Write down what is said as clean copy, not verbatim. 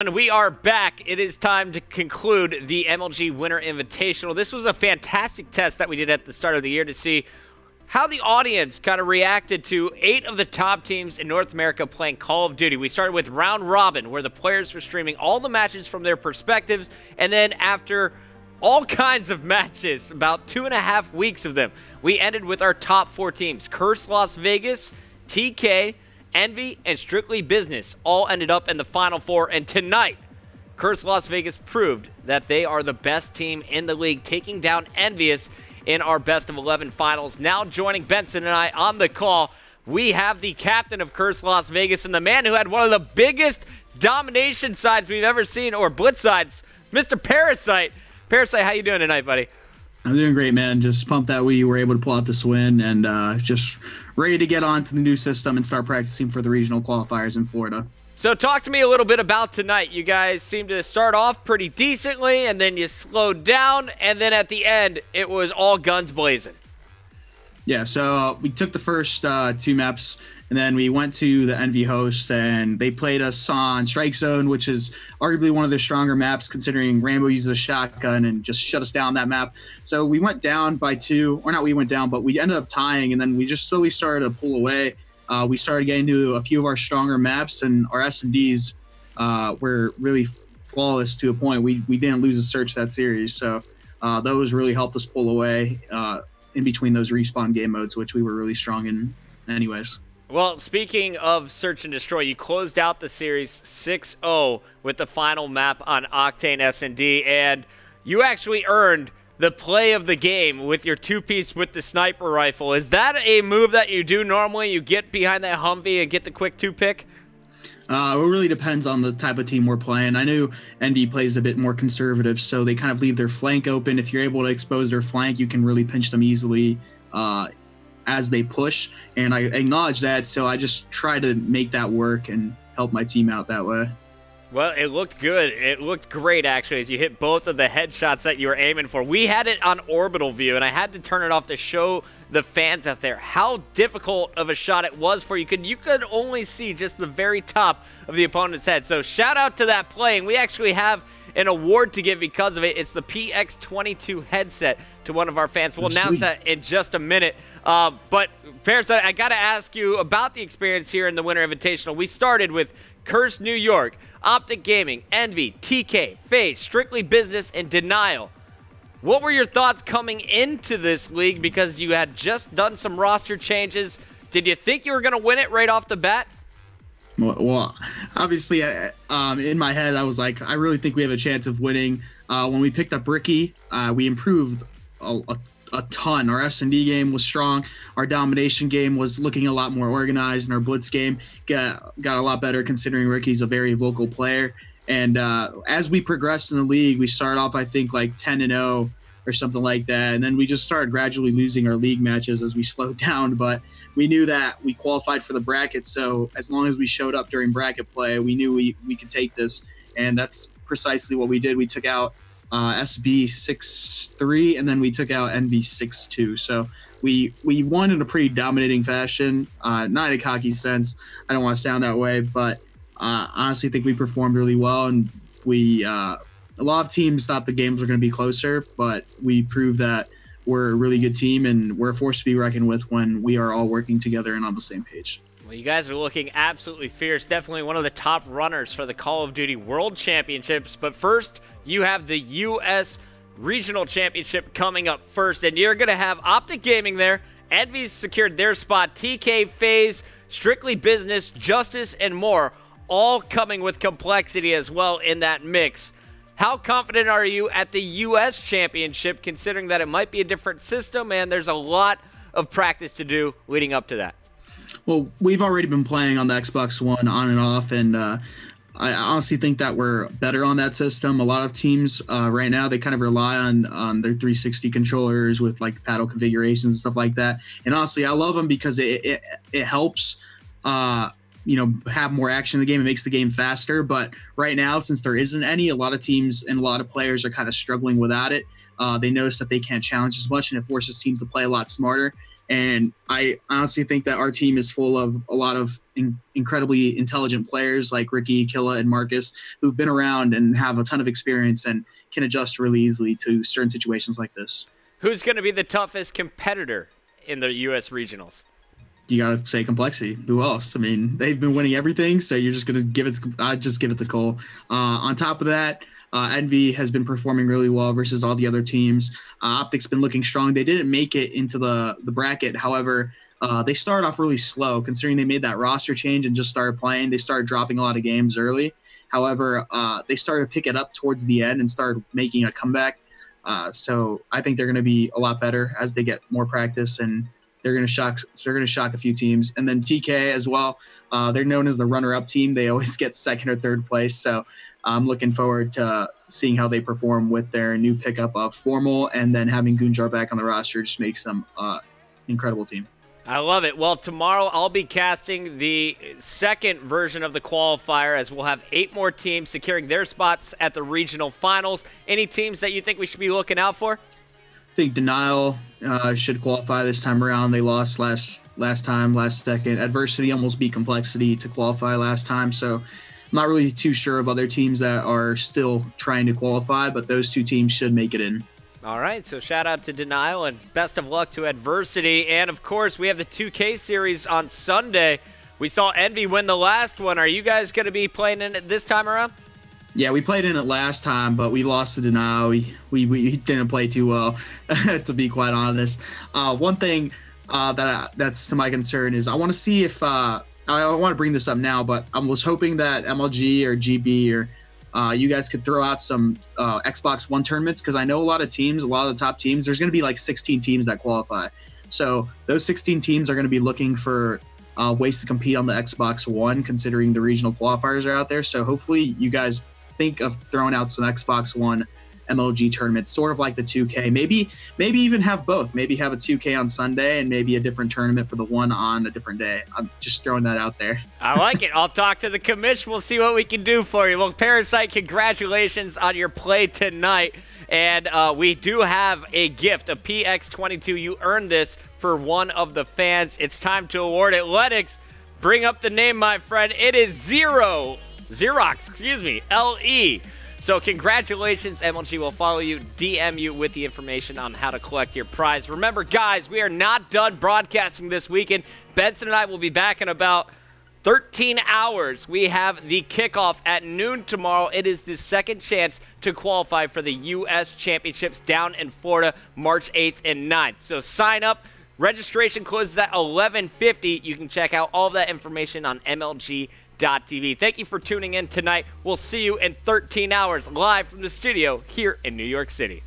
And we are back. It is time to conclude the MLG Winter Invitational. This was a fantastic test that we did at the start of the year to see how the audience kind of reacted to 8 of the top teams in North America playing Call of Duty. We started with Round Robin, where the players were streaming all the matches from their perspectives, and then after all kinds of matches, about 2.5 weeks of them, we ended with our top 4 teams. Curse Las Vegas, TK, Envy, and Strictly Business all ended up in the Final Four, and tonight, Curse Las Vegas proved that they are the best team in the league, taking down Envious in our Best of 11 finals. Now joining Benson and I on the call, we have the captain of Curse Las Vegas and the man who had one of the biggest domination sides we've ever seen, or blitz sides, Mr. Parasite. Parasite, how you doing tonight, buddy? I'm doing great, man. Just pumped that we were able to pull out this win and just ready to get on to the new system and start practicing for the regional qualifiers in Florida. So talk to me a little bit about tonight. You guys seemed to start off pretty decently, and then you slowed down, and then at the end, it was all guns blazing. Yeah, so we took the first 2 maps, and then we went to the Envy host, and they played us on Strike Zone, which is arguably one of their stronger maps, considering Rambo uses a shotgun and just shut us down that map. So we went down by 2, or not we went down, but we ended up tying, and then we just slowly started to pull away. We started getting to a few of our stronger maps, and our S&Ds were really flawless to a point. We didn't lose a search that series, so those really helped us pull away in between those respawn game modes, which we were really strong in anyways. Well, speaking of Search and Destroy, you closed out the series 6-0 with the final map on Octane S&D, and you actually earned the play of the game with your 2-piece with the sniper rifle. Is that a move that you do normally? You get behind that Humvee and get the quick 2-pick? It really depends on the type of team we're playing. I know Envy plays a bit more conservative, so they kind of leave their flank open. If you're able to expose their flank, you can really pinch them easily as they push, and I acknowledge that, so I just try to make that work and help my team out that way. Well, it looked good. It looked great, actually, as you hit both of the headshots that you were aiming for. We had it on orbital view, and I had to turn it off to show the fans out there how difficult of a shot it was for you. You could only see just the very top of the opponent's head. So shout out to that play, and we actually have an award to give because of it. It's the PX22 headset to one of our fans. We'll announce that in just a minute. But Parasite, I got to ask you about the experience here in the Winter Invitational. We started with Curse New York, Optic Gaming, Envy, TK, FaZe, Strictly Business, and Denial. What were your thoughts coming into this league, because you had just done some roster changes? Did you think you were going to win it right off the bat? Well, obviously, in my head, I was like, I really think we have a chance of winning. When we picked up Ricky, we improved a ton. Our S&D game was strong. Our domination game was looking a lot more organized, and our blitz game got a lot better, considering Ricky's a very vocal player. And as we progressed in the league, we started off, I think, like 10-0 or something like that. And then we just started gradually losing our league matches as we slowed down. But we knew that we qualified for the bracket. So as long as we showed up during bracket play, we knew we could take this. And that's precisely what we did. We took out SB 6-3, and then we took out NV 6-2. So we won in a pretty dominating fashion, not in a cocky sense. I don't want to sound that way, but honestly think we performed really well, and we a lot of teams thought the games were going to be closer, but we proved that we're a really good team and we're a force to be reckoned with when we are all working together and on the same page. Well, you guys are looking absolutely fierce. Definitely one of the top runners for the Call of Duty World Championships. But first, you have the U.S. Regional Championship coming up first, and you're going to have Optic Gaming there. Envy's secured their spot. TK, FaZe, Strictly Business, Justice, and more, all coming with complexity as well in that mix. How confident are you at the U.S. Championship, considering that it might be a different system and there's a lot of practice to do leading up to that? Well, we've already been playing on the Xbox One on and off, and I honestly think that we're better on that system. A lot of teams right now, they kind of rely on their 360 controllers with like paddle configurations and stuff like that. And honestly, I love them because it helps have more action in the game. It makes the game faster. But right now, since there isn't any, a lot of teams and a lot of players are kind of struggling without it. They notice that they can't challenge as much, and it forces teams to play a lot smarter. And I honestly think that our team is full of a lot of incredibly intelligent players like Ricky, Killa, and Marcus, who've been around and have a ton of experience and can adjust really easily to certain situations like this. Who's going to be the toughest competitor in the U.S. regionals? You got to say complexity. Who else? I mean, they've been winning everything, so you're just going to give it – I'd just give it to Cole. On top of that, Envy has been performing really well versus all the other teams. Optic's been looking strong. They didn't make it into the bracket. However, they started off really slow considering they made that roster change and just started playing. They started dropping a lot of games early. However, they started to pick it up towards the end and started making a comeback. So I think they're going to be a lot better as they get more practice, and they're going to shock a few teams. And then TK as well. They're known as the runner-up team. They always get second or third place. So I'm looking forward to seeing how they perform with their new pickup of Formal, and then having Gunjar back on the roster just makes them an incredible team. I love it. Well, tomorrow I'll be casting the second version of the qualifier, as we'll have 8 more teams securing their spots at the regional finals. Any teams that you think we should be looking out for? I think Denial should qualify this time around. They lost last second. Adversity almost beat Complexity to qualify last time. So I'm not really too sure of other teams that are still trying to qualify, but those 2 teams should make it in. All right, so shout out to Denial and best of luck to Adversity. And, of course, we have the 2K series on Sunday. We saw Envy win the last one. Are you guys going to be playing in it this time around? Yeah, we played in it last time, but we lost to Denial. We didn't play too well, to be quite honest. One thing that's to my concern is I want to see if I want to bring this up now, but I was hoping that MLG or GB or you guys could throw out some Xbox One tournaments, because I know a lot of the top teams, there's going to be like 16 teams that qualify. So those 16 teams are going to be looking for ways to compete on the Xbox One, considering the regional qualifiers are out there. So hopefully you guys think of throwing out some Xbox One MLG tournaments, sort of like the 2K. Maybe even have both. Maybe have a 2K on Sunday and maybe a different tournament for the one on a different day. I'm just throwing that out there. I like it. I'll talk to the commission. We'll see what we can do for you. Well, Parasite, congratulations on your play tonight. And we do have a gift, a PX22. You earned this for one of the fans. It's time to award it. Lennox, bring up the name, my friend. It is Xerox, LE. So congratulations, MLG will follow you, DM you with the information on how to collect your prize. Remember, guys, we are not done broadcasting this weekend. Benson and I will be back in about 13 hours. We have the kickoff at noon tomorrow. It is the second chance to qualify for the U.S. Championships down in Florida, March 8th and 9th. So sign up. Registration closes at 11:50. You can check out all of that information on MLG.TV. Thank you for tuning in tonight. We'll see you in 13 hours live from the studio here in New York City.